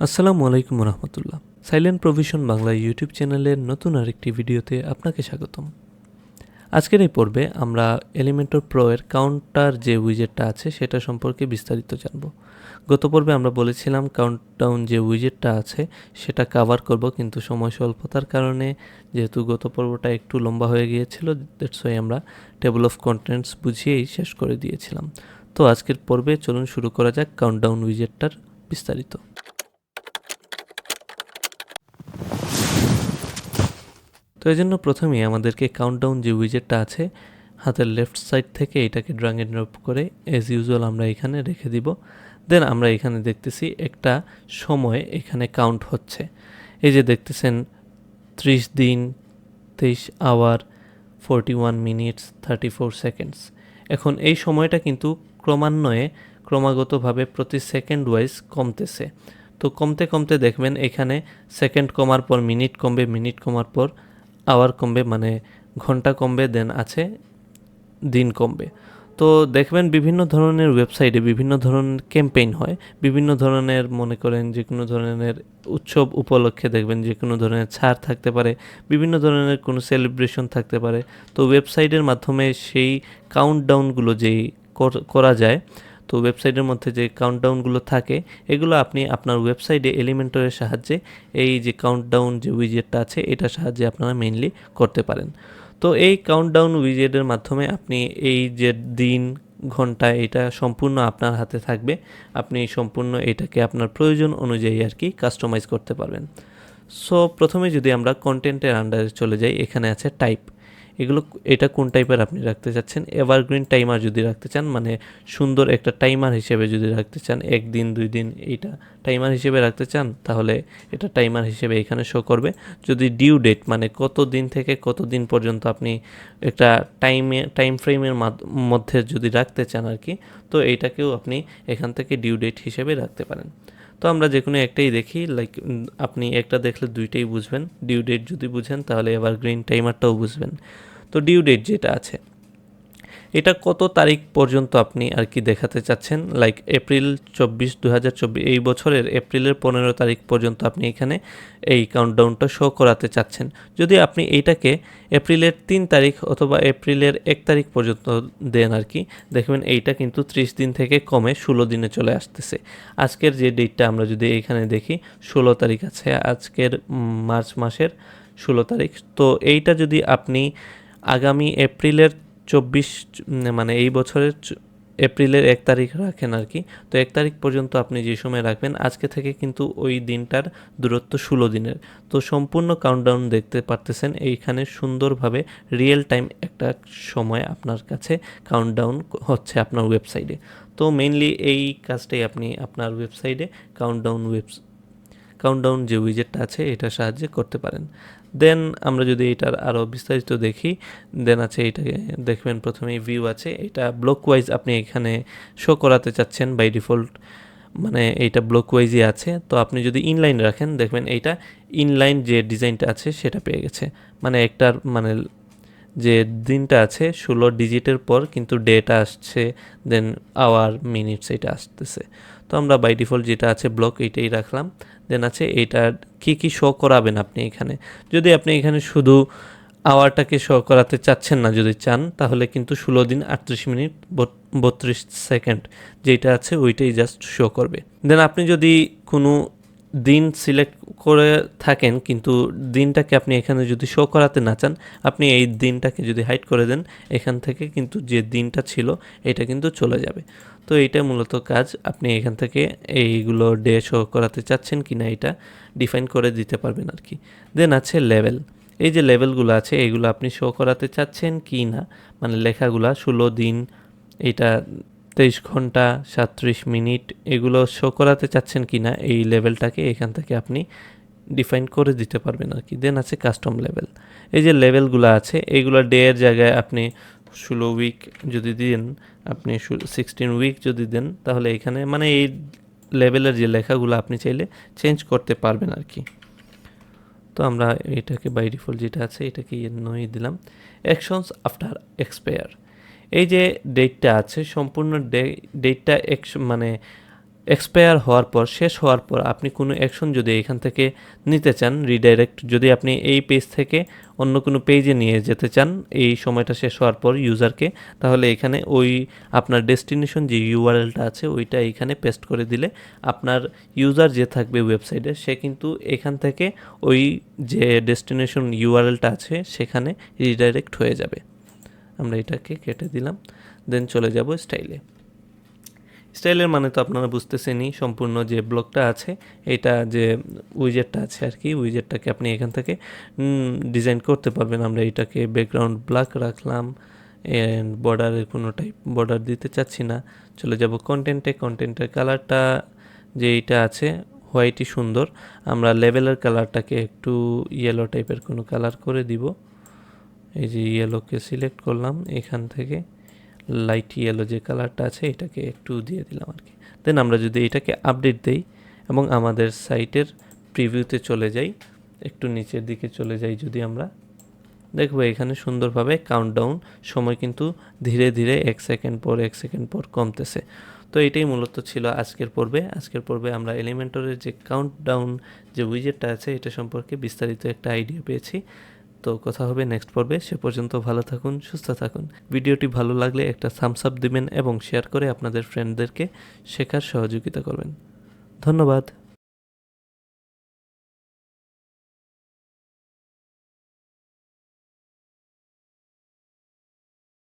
আসসালামু আলাইকুম রহমতুল্লাহ। Silent provision Bangla YouTube চ্যানেলের নতুন আরেকটি ভিডিওতে আপনাকে স্বাগতম। আজকের এই পর্বে আমরা এলিমেন্টর প্রো এর কাউন্টার যে উইজেটটা আছে সেটা সম্পর্কে বিস্তারিত জানব। গত পর্বে আমরা বলেছিলাম কাউন্টডাউন যে উইজেটটা আছে সেটা কভার করব, কিন্তু সময় স্বল্পতার কারণে যেহেতু গত পর্বটা একটু লম্বা হয়ে গিয়েছিল, দ্যাটস ওয়াই আমরা টেবল অফ কন্টেন্টস বুঝিয়েই শেষ করে দিয়েছিলাম। তো আজকের পর্বে চলুন শুরু করা যাক কাউন্টডাউন উইজেটটার বিস্তারিত। তো এই জন্য প্রথমেই আমাদেরকে কাউন্টডাউন যে উইজেটটা আছে হাতের লেফট সাইড থেকে এটাকে ড্র্যাগ এন্ড ড্রপ করে অ্যাজ ইউজুয়াল আমরা এখানে রেখে দিব। দেন আমরা এখানে দেখতেছি একটা সময় এখানে কাউন্ট হচ্ছে। এই যে দেখতেছেন 30 দিন, 23 আওয়ার, 41 মিনিটস 34 সেকেন্ডস। এখন এই সময়টা কিন্তু ক্রমাগতভাবে প্রতি সেকেন্ড ওয়াইজ কমতেছে। তো কমতে কমতে দেখবেন এখানে সেকেন্ড কমার পর মিনিট কমবে, মিনিট কমার পর আওয়ার কমবে, মানে ঘন্টা কমবে, দেন আছে দিন কমবে। তো দেখবেন বিভিন্ন ধরনের ওয়েবসাইটে বিভিন্ন ধরনের ক্যাম্পেইন হয়, বিভিন্ন ধরনের মনে করেন যে কোনো ধরনের উৎসব উপলক্ষে দেখবেন যে কোনো ধরনের ছাড় থাকতে পারে, বিভিন্ন ধরনের কোনো সেলিব্রেশন থাকতে পারে। তো ওয়েবসাইটের মাধ্যমে সেই কাউন্টডাউনগুলো যেই করা যায়, তো ওয়েবসাইটের মধ্যে যে কাউন্টডাউনগুলো থাকে এগুলো আপনি আপনার ওয়েবসাইটে এলিমেন্টরের সাহায্যে এই যে কাউন্টডাউন যে উইজেটটা আছে এটার সাহায্যে আপনারা মেইনলি করতে পারেন। তো এই কাউন্টডাউন উইজেটের মাধ্যমে আপনি এই যে দিন, ঘন্টা, এটা সম্পূর্ণ আপনার হাতে থাকবে। আপনি সম্পূর্ণ এটাকে আপনার প্রয়োজন অনুযায়ী আর কি কাস্টমাইজ করতে পারবেন। সো প্রথমে যদি আমরা কন্টেন্টের আন্ডারে চলে যাই, এখানে আছে টাইপ। এটা কোন টাইপের আপনি রাখতে চাচ্ছেন। এভারগ্রিন টাইমার যদি রাখতে চান, মানে সুন্দর একটা টাইমার হিসেবে যদি রাখতে চান, 1 দিন 2 দিন এইটা টাইমার হিসেবে রাখতে চান, তাহলে এটা টাইমার হিসেবে এখানে শো করবে। যদি ডিউ ডেট, মানে কত দিন থেকে কত দিন পর্যন্ত আপনি একটা টাইম ফ্রেমের মধ্যে যদি রাখতে চান আর কি, তো এইটাকেও আপনি এখান থেকে ডিউ ডেট হিসেবে রাখতে পারেন। তো আমরা যে কোনো একটাই দেখি, লাইক আপনি একটা দেখলে দুইটাই বুঝবেন। ডিউ ডেট যদি বুঝেন তাহলে এভারগ্রিন টাইমারটাও বুঝবেন। তো ডিউ ডেট যেটা আছে এটা কত তারিখ পর্যন্ত আপনি আর কি দেখাতে চাচ্ছেন, লাইক এপ্রিল 24, 2024 এই বছরের এপ্রিলের 15 তারিখ পর্যন্ত আপনি এখানে এই কাউন্টডাউনটা শো করাতে চাচ্ছেন। যদি আপনি এইটাকে এপ্রিলের 3 তারিখ অথবা এপ্রিলের 1 তারিখ পর্যন্ত দেন আর কি, দেখবেন এইটা কিন্তু 30 দিন থেকে কমে 16 দিনে চলে আসতেছে। আজকের যে ডেটটা আমরা যদি এখানে দেখি 16 তারিখ আছে, আজকের মার্চ মাসের 16 তারিখ। তো এইটা যদি আপনি আগামী এপ্রিলের 24, মানে এই বছরের এপ্রিলের 1 তারিখ রাখেন আর কি, তো 1 তারিখ পর্যন্ত আপনি যে সময় রাখবেন, আজকে থেকে কিন্তু ওই দিনটার দূরত্ব 16 দিনের। তো সম্পূর্ণ কাউন্টডাউন দেখতে পারতেছেন এইখানে সুন্দরভাবে রিয়েল টাইম একটা সময় আপনার কাছে কাউন্টডাউন হচ্ছে আপনার ওয়েবসাইটে। তো মেইনলি এই কাজটাই আপনি আপনার ওয়েবসাইটে কাউন্টডাউন যে উইজেটটা আছে এটার সাহায্যে করতে পারেন। দেন আমরা যদি এটার আরও বিস্তারিত দেখি, দেন আছে এটাকে দেখবেন প্রথমেই ভিউ আছে, এটা ব্লক ওয়াইজ আপনি এখানে শো করাতে চাচ্ছেন বাই ডিফল্ট, মানে এইটা ব্লক ওয়াইজই আছে। তো আপনি যদি ইনলাইন রাখেন দেখবেন এইটা ইনলাইন যে ডিজাইনটা আছে সেটা পেয়ে গেছে, মানে একটার মানে যে দিনটা আছে 16 ডিজিটের পর কিন্তু ডেটা আসছে, দেন আওয়ার, মিনিটস এটা আসতেছে। তো আমরা বাই ডিফল্ট যেটা আছে ব্লক এইটাই রাখলাম। দেন আছে এইটা কি শো করাবেন আপনি এখানে। যদি আপনি এখানে শুধু আওয়ারটাকে শো করাতে চাচ্ছেন না, যদি চান, তাহলে কিন্তু 16 দিন 38 মিনিট 32 সেকেন্ড যেটা আছে ওইটাই জাস্ট শো করবে। দেন আপনি যদি কোনো দিন সিলেক্ট করে থাকেন কিন্তু দিনটাকে আপনি এখানে যদি শো করাতে না চান, আপনি এই দিনটাকে যদি হাইড করে দেন, এখান থেকে কিন্তু যে দিনটা ছিল এটা কিন্তু চলে যাবে। তো এইটা মূলত কাজ, আপনি এখান থেকে এইগুলো ডে শো করাতে চাচ্ছেন কিনা এটা ডিফাইন করে দিতে পারবেন আর কি। দেন আছে লেভেল। এই যে লেভেলগুলো আছে এগুলো আপনি শো করাতে চাচ্ছেন কি না, মানে লেখাগুলা 16 দিন, এটা 23 ঘন্টা 37 মিনিট, এগুলো শো করাতে চাচ্ছেন কি না এই লেভেলটাকে এখান থেকে আপনি ডিফাইন করে দিতে পারবেন আর কি। দেন আছে কাস্টম লেভেল। এই যে লেভেলগুলো আছে এইগুলো ডে এর জায়গায় আপনি 16 উইক যদি দেন, আপনি 16 উইক যদি দেন, তাহলে এখানে মানে এই লেভেলের যে লেখাগুলো আপনি চাইলে চেঞ্জ করতে পারবেন আর কি। তো আমরা এটাকে বাই ডিফল্ট যেটা আছে এটাকে নই দিলাম। অ্যাকশনস আফটার এক্সপায়ার, এই যে ডেটটা আছে সম্পূর্ণ ডেটটা মানে এক্সপায়ার হওয়ার পর, শেষ হওয়ার পর আপনি কোনো অ্যাকশন যদি এখান থেকে নিতে চান, রিডাইরেক্ট যদি আপনি এই পেজ থেকে অন্য কোনো পেজে নিয়ে যেতে চান এই সময়টা শেষ হওয়ার পর ইউজারকে, তাহলে এখানে ওই আপনার ডেস্টিনেশন যে ইউআরএলটা আছে ওইটা এখানে পেস্ট করে দিলে আপনার ইউজার যে থাকবে ওয়েবসাইটে সে কিন্তু এখান থেকে ওই যে ডেস্টিনেশন ইউআরএলটা আছে সেখানে রিডাইরেক্ট হয়ে যাবে। আমরা এটাকে কেটে দিলাম, দেন চলে যাব স্টাইলে। স্টাইলের মানে তো আপনারা বুঝতেছেনই, সম্পূর্ণ যে ব্লকটা আছে এটা যে উইজেটটা আছে আর কি, উইজেটটাকে আপনি এখান থেকে ডিজাইন করতে পারবেন। আমরা এটাকে ব্যাকগ্রাউন্ড ব্ল্যাক রাখলাম অ্যান্ড বর্ডারের কোনো টাইপ বর্ডার দিতে চাচ্ছি না। চলে যাব কন্টেন্টে, কন্টেন্টের কালারটা যে এইটা আছে হোয়াইটই সুন্দর। আমরা লেভেলের কালারটাকে একটু ইয়েলো টাইপের কোনো কালার করে দিব। এই যে ইয়েলোকে সিলেক্ট করলাম, এখান থেকে লাইট ইয়েলো যে কালারটা আছে এটাকে একটু দিয়ে দিলাম আর কি। দেন আমরা যদি এটাকে আপডেট দেই এবং আমাদের সাইটের প্রিভিউতে চলে যাই, একটু নিচের দিকে চলে যাই, যদি আমরা দেখবো এখানে সুন্দরভাবে কাউন্টডাউন সময় কিন্তু ধীরে ধীরে 1 সেকেন্ড পর 1 সেকেন্ড পর কমতেছে। তো এটাই মূলত ছিল আজকের পর্বে। আজকের পর্বে আমরা এলিমেন্টরের যে কাউন্টডাউন যে উইজেটটা আছে এটা সম্পর্কে বিস্তারিত একটা আইডিয়া পেয়েছি। তো কথা হবে নেক্সট পর্বে। সে পর্যন্ত ভালো থাকুন, সুস্থ থাকুন। ভিডিওটি ভালো লাগলে একটা থামস আপ দিবেন এবং শেয়ার করে আপনাদের ফ্রেন্ডদেরকে শেখার সহযোগিতা করবেন। ধন্যবাদ।